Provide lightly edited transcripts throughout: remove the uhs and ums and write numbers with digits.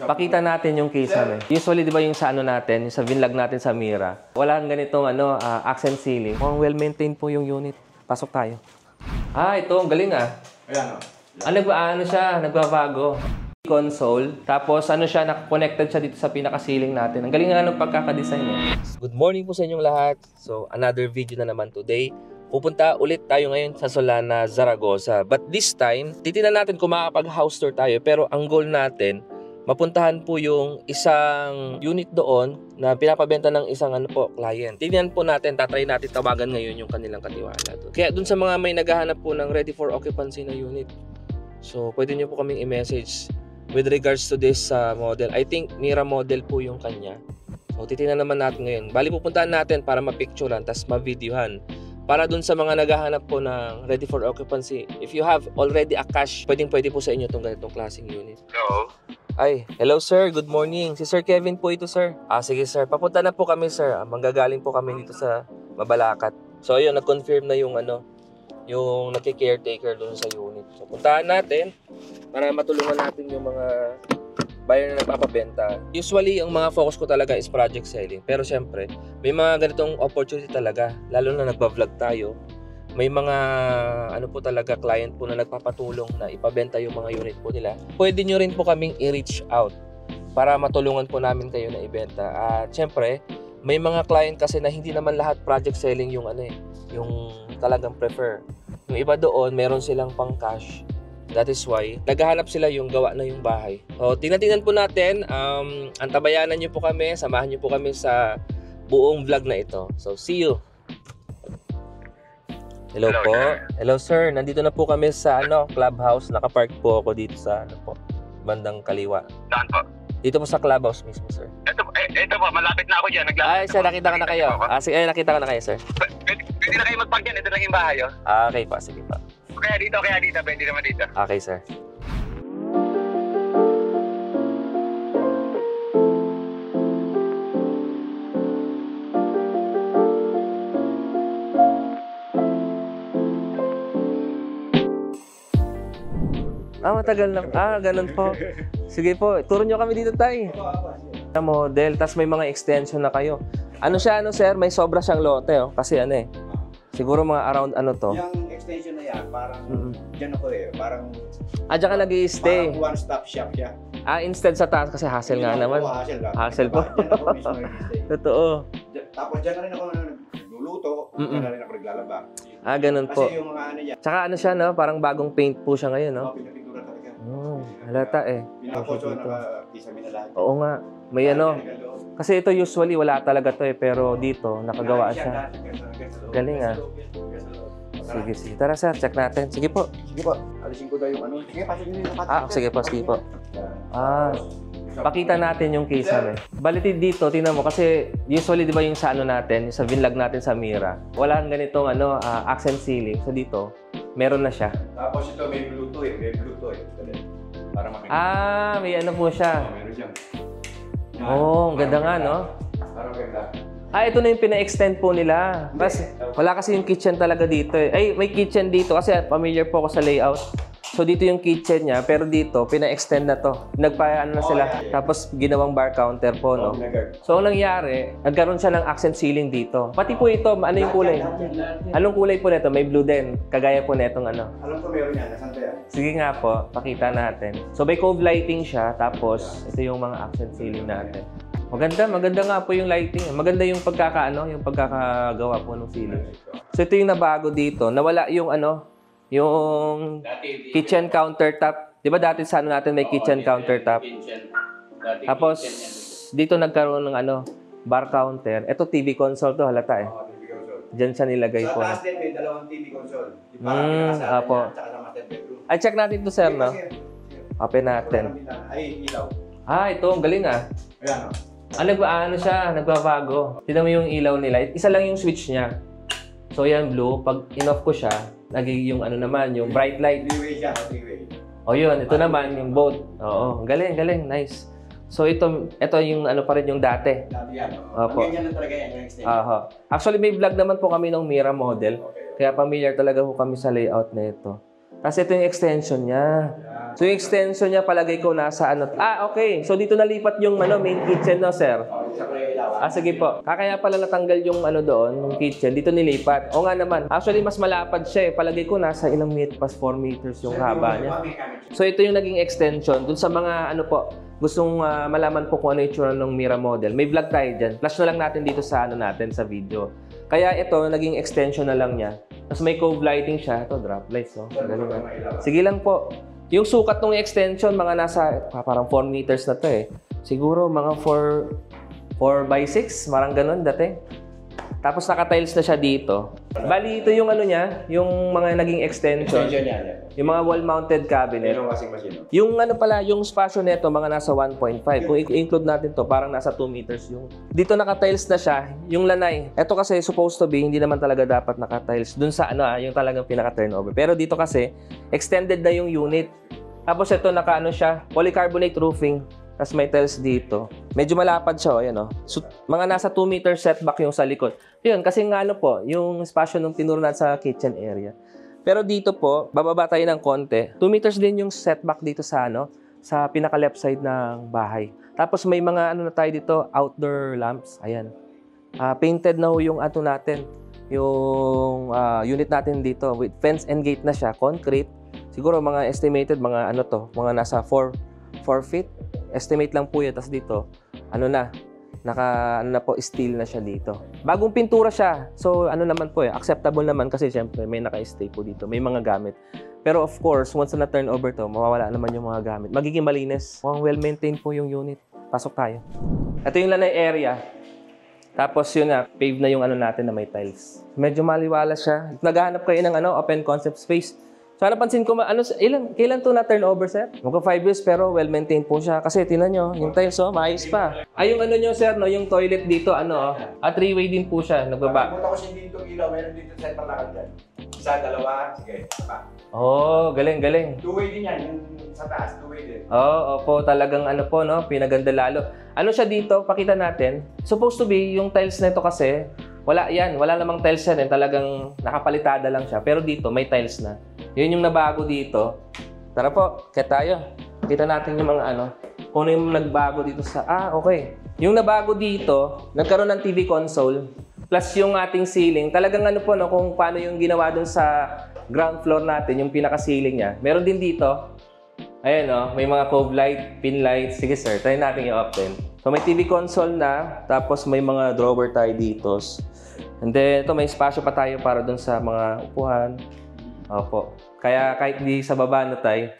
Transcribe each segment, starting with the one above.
Pakita natin yung kisame. Usually, di ba yung sa ano natin, yung sa vinlog natin sa Mira, wala kang ganitong accent ceiling. Mukhang well-maintained po yung unit. Pasok tayo. Ah, ito. Ang galing ah. Ayan o. Ano siya, nagbabago. Console. Tapos ano siya, connected siya dito sa pinaka-ceiling natin. Ang galing nga ng pagkakadesign niya. Good morning po sa inyong lahat. So, another video na naman today. Pupunta ulit tayo ngayon sa Solana, Zaragoza. But this time, titignan natin kung makakapag-house tour tayo. Pero ang goal natin, mapuntahan po yung isang unit doon na pinapabenta ng isang client. Tingnan po natin, tatry natin tawagan ngayon yung kanilang katiwala doon. Kaya doon sa mga may naghahanap po ng ready for occupancy na unit, so pwede nyo po kaming i-message with regards to this model. I think Mira model po yung kanya. So titingnan naman natin ngayon. Bali pupuntahan natin para mapicturean, tas ma-videohan. Para dun sa mga naghahanap po ng ready for occupancy, if you have already a cash, pwede po sa inyo itong ganitong klaseng unit. Hello. Ay, hello sir, good morning. Si Sir Kevin po ito sir. Sige sir, papunta na po kami sir. Manggagaling po kami dito sa Mabalacat. So ayun, nag-confirm na yung yung naki-caretaker doon sa unit. So puntahan natin para matulungan natin yung mga buyer na nagpapabenta. Usually, ang mga focus ko talaga is project selling. Pero syempre, may mga ganitong opportunity talaga. Lalo na nagba-vlog tayo. May mga po talaga client po na nagpapatulong na ipabenta yung mga unit po nila. Pwede nyo rin po kaming i-reach out para matulungan po namin kayo na ibenta. At syempre, may mga client kasi na hindi naman lahat project selling yung yung talagang prefer. Yung iba doon, meron silang pang cash. That is why, naghahanap sila yung gawa na yung bahay. So, tingnan po natin. Antabayanan nyo po kami. Samahan nyo po kami sa buong vlog na ito. So, see you! Hello po. Hello sir. Nandito na po kami sa clubhouse. Nakapark po ako dito sa bandang kaliwa. Saan po? Dito po sa clubhouse mismo, sir. Ito po, malapit na ako dyan. Ay, sir, nakita ko na kayo. Sige, nakita ko na kayo, sir. Pwede na kayo magpark dyan. Ito lang yung bahay, oh. Okay po, sige po. Kaya dito. Pwede naman dito. Okay, sir. Matagal na. Ganun po. Sige po, turo nyo kami dito, tay. Model, tas may mga extension na kayo. Ano siya, sir? May sobra siyang lote, oh. Kasi siguro mga around to. Yung extension na yan, parang dyan ako parang Diyan ka nag-i-stay. Parang one-stop shop siya. Instead sa taas kasi hassle nga naman. Hassle po. Dyan ako mismo nag-i-stay. Totoo. Tapos dyan na rin ako nagluluto, dyan na rin ako naglalaba. Ganun po. Kasi yung mga yan. Tsaka siya, parang bagong paint po siya ngayon, no? Pinapintura talaga. Halata Pinaposo, nakakisami na lahat. Oo nga. May Kasi ito usually wala talaga to pero dito nakagawa siya. Galing Sige. Tara sir, check natin. Sige po. Alisin ko daw yung Sige, pasok nyo yung Sige po. Pakita natin yung kisame. Balitin dito, tingnan mo kasi usually di ba yung sa natin, yung sa vinlog natin sa Mira, wala kang ganitong accent ceiling. So dito, meron na siya. Tapos ito may Bluetooth. Para makikita. May po siya. Meron siyang. Ang ganda nga, no? Parang ganda. Ito na yung pina-extend po nila. Wala kasi yung kitchen talaga dito Ay, may kitchen dito kasi familiar po ako sa layout. So dito yung kitchen niya, pero dito, pina-extend na to. Na sila. Tapos ginawang bar counter po, no? So ang nangyari, nagkaroon siya ng accent ceiling dito. Pati po ito, ano yung kulay? Anong kulay po nito? May blue din. Kagaya po netong Alam ko meron yan. Nasaan yan? Sige nga po, pakita natin. So may cove lighting siya, tapos ito yung mga accent ceiling natin. Maganda nga po yung lighting. Maganda yung yung pagkakagawa po ng ceiling. So ito yung nabago dito. Nawala yung yung kitchen countertop. 'Di ba dati sa natin may kitchen countertop? Tapos dito nagkaroon ng bar counter. Ito TV console to, halata TV console. Diyan siya nilagay po. Sa taas din may dalawang TV console. Apo. Tsaka sa master bedroom. Ay, check natin to sir, no? Open natin. Ay, ilaw. Ito, ang galing Ayan siya, nagbabago. Tignan mo yung ilaw nila. Isa lang yung switch niya. So yan blue, pag in-off ko siya, nagiging yung naman, yung bright light. Three-way siya, three-way. Yun, ito naman yung boat. Oo, galing, nice. So ito yung pa rin yung dati. Dati yan. Opo. Ang ganyan lang talaga yan, yung extension. Actually may vlog naman po kami ng Mira model. Kaya familiar talaga po kami sa layout na ito. Kasi ito yung extension niya. So yung extension niya palagay ko nasa ano. Okay. So dito nalipat yung main kitchen, no, sir? Sige po. Kaya pala natanggal yung doon, yung kitchen. Dito nilipat. O nga naman. Actually, mas malapad siya eh. Palagay ko nasa ilang meters, 4 meters yung haba niya. So ito yung naging extension. Dun sa mga gustong malaman po kung ano yung itsura ng Mira model. May vlog tayo dyan. Flash na lang natin dito sa natin sa video. Kaya ito, naging extension na lang niya. Tapos may cove lighting siya. Ito, drop lights. Oh. Sige lang po. Yung sukat ng extension, mga nasa parang 4 meters na to eh. Siguro mga 4 by 6, marang ganun dati. Tapos naka-tiles na siya dito. Bali, ito yung niya, yung mga naging extension. Yung mga wall-mounted cabinet. Yung yung spasyo nito, mga nasa 1.5. Kung i-include natin to, parang nasa 2 meters yung. Dito naka-tiles na siya, yung lanay. Ito kasi supposed to be, hindi naman talaga dapat naka-tiles. Dun sa yung talagang pinaka-turnover. Pero dito kasi, extended na yung unit. Tapos ito siya, polycarbonate roofing. Tapos may tiles dito. Medyo malapad siya, ayan. So, mga nasa 2 meter setback yung sa likod. Yun, kasi po, yung spasyo nung tinuro natin sa kitchen area. Pero dito po, bababa tayo ng konti. 2 meters din yung setback dito sa sa pinaka-left side ng bahay. Tapos may mga na tayo dito, outdoor lamps. Ayan. Painted na yung natin. Yung unit natin dito. With fence and gate na siya, concrete. Siguro mga estimated, mga mga nasa 4 feet. Estimate lang po yun. Tapos dito, steel na siya dito. Bagong pintura siya. So, naman po acceptable naman kasi syempre may naka-stay po dito. May mga gamit. Pero of course, once na turn over to, mawawala naman yung mga gamit. Magiging malinis. Well-maintained po yung unit. Pasok tayo. Ito yung lanay area. Tapos yun paved na yung natin na may tiles. Medyo maliwala siya. Naghahanap kayo ng open concept space. So, napansin ko, kailan to na turnover, sir? Magka 5 years, pero well-maintained po siya. Kasi, tinan nyo, yung tiles, maayos pa. Yung nyo, sir, yung toilet dito, 3-way din po siya. Nagbaba. Nakalimutan ko si dito ilaw, meron dito sa palakad dyan. Isa, dalawa, sige, pa. Galing. 2-way din yan, yung sa taas, 2-way din. Opo, talagang pinaganda lalo. Siya dito, pakita natin. Supposed to be, yung tiles na ito kasi, wala namang tiles yan, talagang nakapalitada lang siya. Pero dito, may tiles na. Yun yung nabago dito. Tara po, kaya tayo. Kita natin yung mga kung ano yung nagbago dito sa... okay. Yung nabago dito, nagkaroon ng TV console, plus yung ating ceiling. Talagang kung paano yung ginawa dun sa ground floor natin, yung pinaka-ceiling niya. Meron din dito. Ayan may mga cove light, pin light. Sige sir, try natin i-open. So may TV console na, tapos may mga drawer tayo dito. And then, ito may spasyo pa tayo para dun sa mga upuan. Opo. Kaya kahit di sa baba tayo,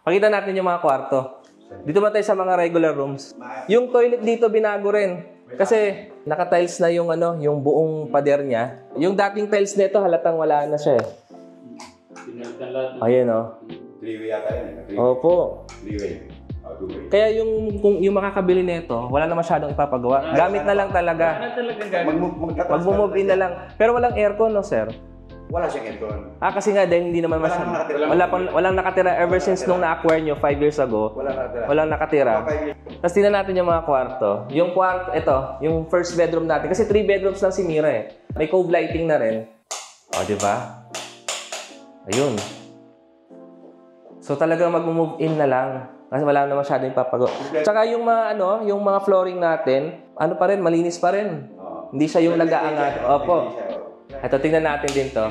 pakita natin yung mga kwarto. Dito ba tayo sa mga regular rooms? Yung toilet dito binago rin. Kasi naka-tiles na yung yung buong pader niya. Yung dating tiles nito halatang wala na siya. Ayan 3-way yata yan. Opo. 3-way. 2-way. Kaya yung makakabili nito, wala na masyadong ipapagawa. Gamit na lang talaga. Mag-move in na lang. Pero walang aircon, no, sir? Wala siyang aircon. Kasi nga dahil hindi naman walang nakatira ever since nung na-acquire nyo 5 years ago. Walang nakatira. Tapos tingnan natin yung mga kwarto. Yung kwarto, ito, yung first bedroom natin. Kasi 3 bedrooms lang si Mira May cove lighting na rin. Di ba? Ayun. So talagang mag-move in na lang. Kasi wala na masyadong ipapagawa. Tsaka yung mga yung mga flooring natin, pa rin, malinis pa rin. Hindi siya yung nag-aangat. Opo. Ito, tingnan natin din to.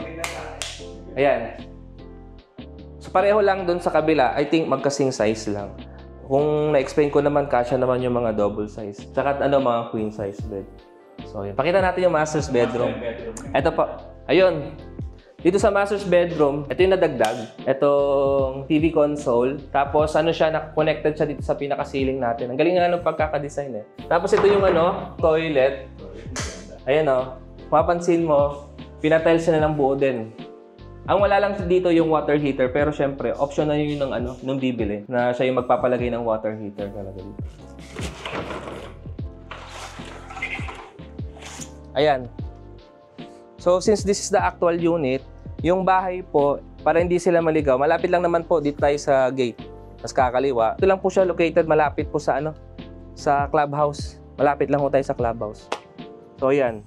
Ayan. So, pareho lang dun sa kabila. I think magkasing size lang. Kung na-explain ko naman, kasya naman yung mga double size. Tsaka mga queen size bed. So, yun. Pakita natin yung master's bedroom. Ito po. Ayun. Dito sa master's bedroom, ito yung nadagdag. Itong TV console. Tapos, siya, connected siya dito sa pinaka-ceiling natin. Ang galing nga ng pagkakadesign Tapos, ito yung toilet. Ayan mapapansin mo, pinatiles siya na ng buo din. Ang wala lang dito yung water heater, pero syempre, option na yun ng bibili, na siya yung magpapalagay ng water heater talaga dito. Ayan. So, since this is the actual unit, yung bahay po, para hindi sila maligaw, malapit lang naman po dito tayo sa gate. Mas kakaliwa. Ito lang po siya located, malapit po sa sa clubhouse. Malapit lang po tayo sa clubhouse. So, ayan.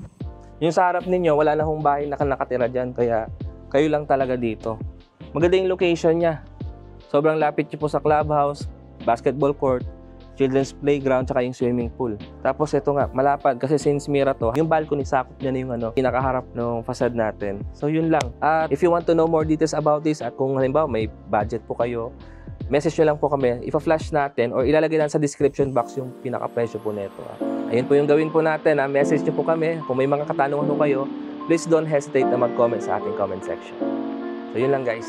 Yung sa harap ninyo, wala na hong bahay na nakatira dyan. Kaya kayo lang talaga dito. Maganda yung location niya. Sobrang lapit nyo po sa clubhouse, basketball court, children's playground, tsaka yung swimming pool. Tapos ito nga, malapad kasi since Mira to, yung balcony sakop niya na yung pinakaharap ng facade natin. So yun lang. At if you want to know more details about this at kung halimbawa may budget po kayo, message nyo lang po kami, ipa-flash natin or ilalagay lang sa description box yung pinaka-presyo po nito. Ayun po yung gawin po natin. Message nyo po kami. Kung may mga katanungan po kayo, please don't hesitate na mag-comment sa ating comment section. So yun lang guys.